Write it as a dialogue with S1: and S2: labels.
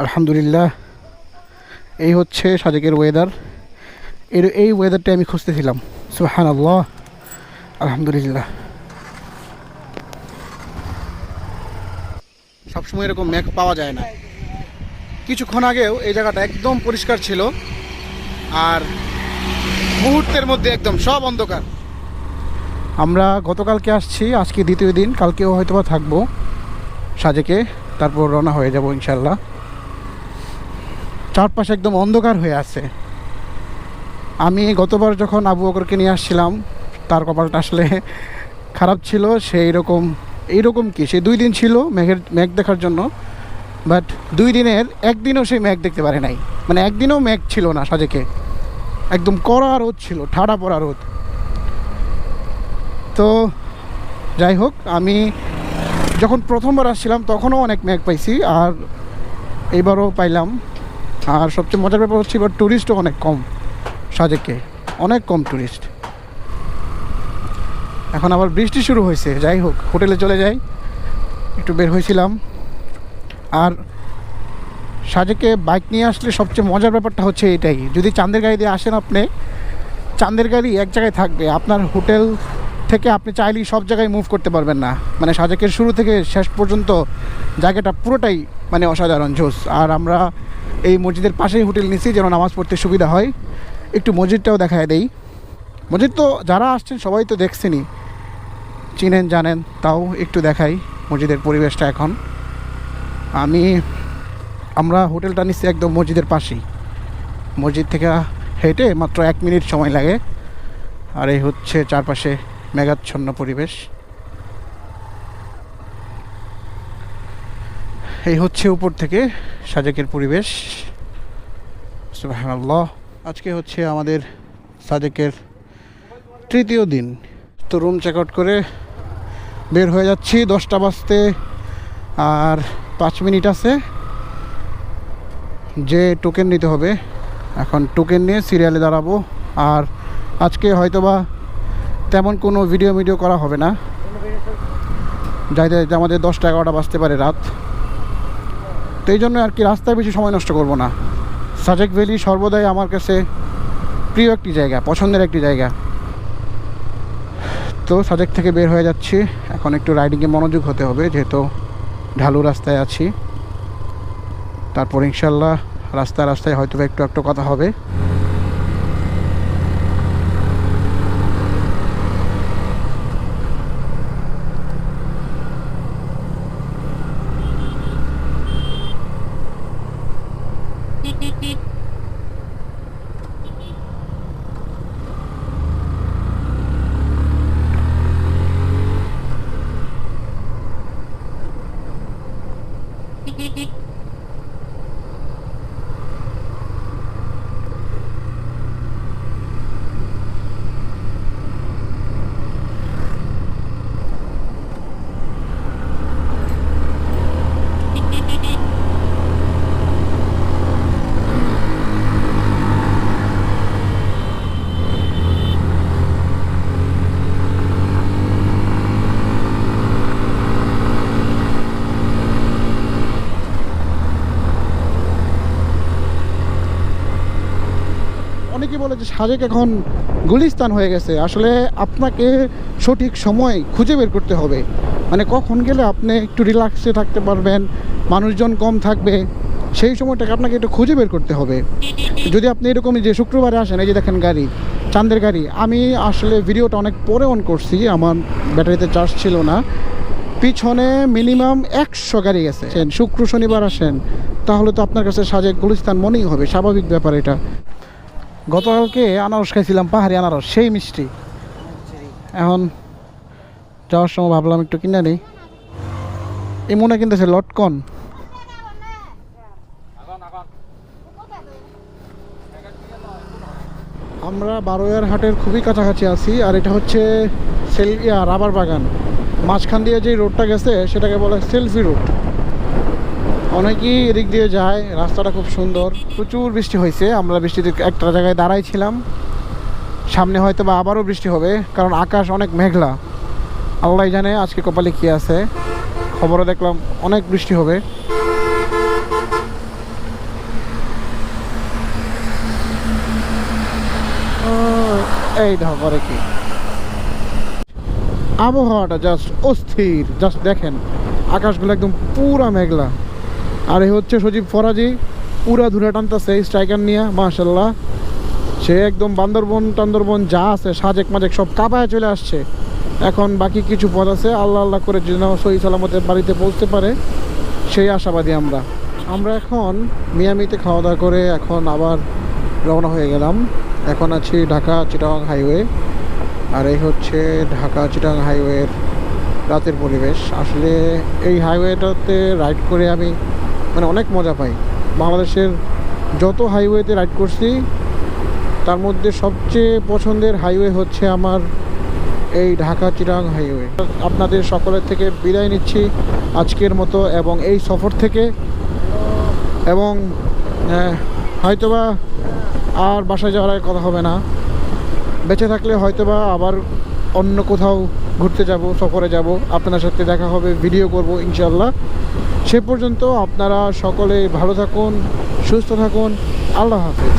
S1: আলহামদুলিল্লাহ, এই হচ্ছে সাজেকের ওয়েদার। এই ওয়েদারটা আমি খুঁজতেছিলাম। সুবহানাল্লাহ, আলহামদুলিল্লাহ। সবসময় এরকম মেঘ পাওয়া যায় না। কিছুক্ষণ আগেও এই জায়গাটা একদম পরিষ্কার ছিল, আর মুহূর্তের মধ্যে একদম সব অন্ধকার। আমরা গতকালকে আসছি, আজকে দ্বিতীয় দিন, কালকেও হয়তো বা থাকবো সাজেকে, তারপর রওনা হয়ে যাব ইনশাল্লাহ। চারপাশে একদম অন্ধকার হয়ে আছে। আমি গতবার যখন আবু বকরকে নিয়ে আসছিলাম, তার কপালটা আসলে খারাপ ছিল। এইরকম কি সে 2 দিন ছিল মেঘ দেখার জন্য, বাট 2 দিনের একদিনও সেই মেঘ দেখতে পারে নাই। মানে একদিনও মেঘ ছিল না সাজেকে, একদম কড়া রোদ ছিল, ঠাড়া পড়া রোদ। তো যাই হোক, আমি যখন প্রথমবার আসছিলাম তখনও অনেক মেঘ পাইছি, আর এইবারও পাইলাম। আর সবচেয়ে মজার ব্যাপার হচ্ছে এবার ট্যুরিস্টও অনেক কম সাজেকে, অনেক কম ট্যুরিস্ট। এখন আবার বৃষ্টি শুরু হয়েছে। যাই হোক, হোটেলে চলে যাই। একটু বের হয়েছিলাম। আর সাজেকে বাইক নিয়ে আসলে সবচেয়ে মজার ব্যাপারটা হচ্ছে এটাই, যদি চাঁদের গাড়ি দিয়ে আসেন আপনি, চাঁদের গাড়ি এক জায়গায় থাকবে। আপনার হোটেল থেকে আপনি চাইলেই সব জায়গায় মুভ করতে পারবেন না। মানে সাজেকের শুরু থেকে শেষ পর্যন্ত জায়গাটা পুরোটাই মানে অসাধারণ, জোস। আর আমরা এই মসজিদের পাশেই হোটেল নিছি যেন নামাজ পড়তে সুবিধা হয়। একটু মসজিদটাও দেখায় দেই। মসজিদ তো যারা আসছেন সবাই তো দেখছেনই, চিনেন জানেন, তাও একটু দেখাই মসজিদের পরিবেশটা। এখন আমরা হোটেলটা নিচ্ছি একদম মসজিদের পাশেই। মসজিদ থেকে হেঁটে মাত্র 1 মিনিট সময় লাগে। আর এই হচ্ছে চারপাশে মেঘাচ্ছন্ন পরিবেশ। এই হচ্ছে উপর থেকে সাজেকের পরিবেশ। সুবহানাল্লাহ। আজকে হচ্ছে আমাদের সাজেকের 3য় দিন। তো রুম চেক আউট করে বের হয়ে যাচ্ছি। 10টা বাজতে আর 5 মিনিট আছে। যে টোকেন নিতে হবে, এখন টোকেন নিয়ে সিরিয়ালে দাঁড়াবো। আর আজকে হয়তোবা তেমন কোনো ভিডিও করা হবে না, যাইতে আমাদের 10টা-11টা বাজতে পারে রাত। তো এই জন্য আর কি রাস্তায় বেশি সময় নষ্ট করব না। সাজেক ভ্যালি সর্বদাই আমার কাছে প্রিয় একটি জায়গা, পছন্দের একটি জায়গা। তো সাজেক থেকে বের হয়ে যাচ্ছি। এখন একটু রাইডিংয়ে মনোযোগ হতে হবে, যেহেতু ঢালু রাস্তায় আছি। তারপর ইনশাল্লাহ রাস্তায় হয়তো একটু কথা হবে। অনেকেই বলে যে সাজেক এখন গুলিস্তান হয়ে গেছে। আসলে আপনাকে সঠিক সময় খুঁজে বের করতে হবে। মানে কখন গেলে আপনি একটু রিল্যাক্সে থাকতে পারবেন, মানুষজন কম থাকবে, সেই সময়টাকে আপনাকে একটু খুঁজে বের করতে হবে। যদি আপনি এরকমই যে শুক্রবারে আসেন, এই যে দেখেন গাড়ি, চাঁদের গাড়ি। আমি আসলে ভিডিওটা অনেক পরে অন করছি, আমার ব্যাটারিতে চার্জ ছিল না। পিছনে মিনিমাম 100 গাড়ি গেছে। শুক্র শনিবার আসেন, তাহলে তো আপনার কাছে সাজেক গুলিস্তান মনেই হবে, স্বাভাবিক ব্যাপার এটা। গতকালকে আনারস খাইছিলাম, পাহাড়ি আনারস, সেই মিষ্টি। এখন যাওয়ার সময় ভাবলাম একটু কিনে নেই। এই মনে কিনতেছে লটকন। আমরা বারোয়ার হাটের খুবই কাছাকাছি আছি। আর এটা হচ্ছে রাবার বাগান। মাঝখান দিয়ে যে রোডটা গেছে সেটাকে বলে সেলফি রোড। অনেকেই এদিক দিয়ে যায়, রাস্তাটা খুব সুন্দর। প্রচুর বৃষ্টি হয়েছে, আমরা বৃষ্টিতে একটা জায়গায় দাঁড়াইছিলাম। সামনে হয়তো বা আবারও বৃষ্টি হবে, কারণ আকাশ অনেক মেঘলা। আল্লাহ জানে আজকে কপালে কী আছে। খবরে দেখলাম অনেক বৃষ্টি হবে। এই দেখো করে কি আবহাওয়াটা জাস্ট অস্থির, জাস্ট দেখেন আকাশগুলো একদম পুরা মেঘলা। আর এই হচ্ছে সজীব ফরাজি, পুরা ধুরে টানতেছে স্ট্রাইকার নিয়ে, মাশাল্লাহ। সে একদম বান্দরবন যা আছে সাজেক মাজেক সব কাঁপায় চলে আসছে। এখন বাকি কিছু পথ আছে, আল্লাহ আল্লাহ করে যেন সহি সালামতের বাড়িতে পৌঁছতে পারে সেই আশাবাদী আমরা এখন মিয়ামিতে খাওয়া দাওয়া করে এখন আবার রওনা হয়ে গেলাম। এখন আছি ঢাকা চিটাগাং হাইওয়ে। আর এই হচ্ছে ঢাকা চিটাগাং হাইওয়ের রাতের পরিবেশ। আসলে এই হাইওয়েটাতে রাইড করে আমি মানে অনেক মজা পাই। বাংলাদেশের যত হাইওয়েতে রাইড করছি তার মধ্যে সবচেয়ে পছন্দের হাইওয়ে হচ্ছে আমার এই ঢাকা চিটাগাং হাইওয়ে। আপনাদের সকলের থেকে বিদায় নিচ্ছি আজকের মতো এবং এই সফর থেকে, এবং হয়তোবা আর বাসায় যাওয়ার কথা হবে না। বেঁচে থাকলে হয়তোবা আবার অন্য কোথাও ঘুরতে যাব, সফরে যাব, আপনাদের সাথে দেখা হবে, ভিডিও করব ইনশাল্লাহ। সে পর্যন্ত আপনারা সকলে ভালো থাকুন, সুস্থ থাকুন। আল্লাহ হাফেজ।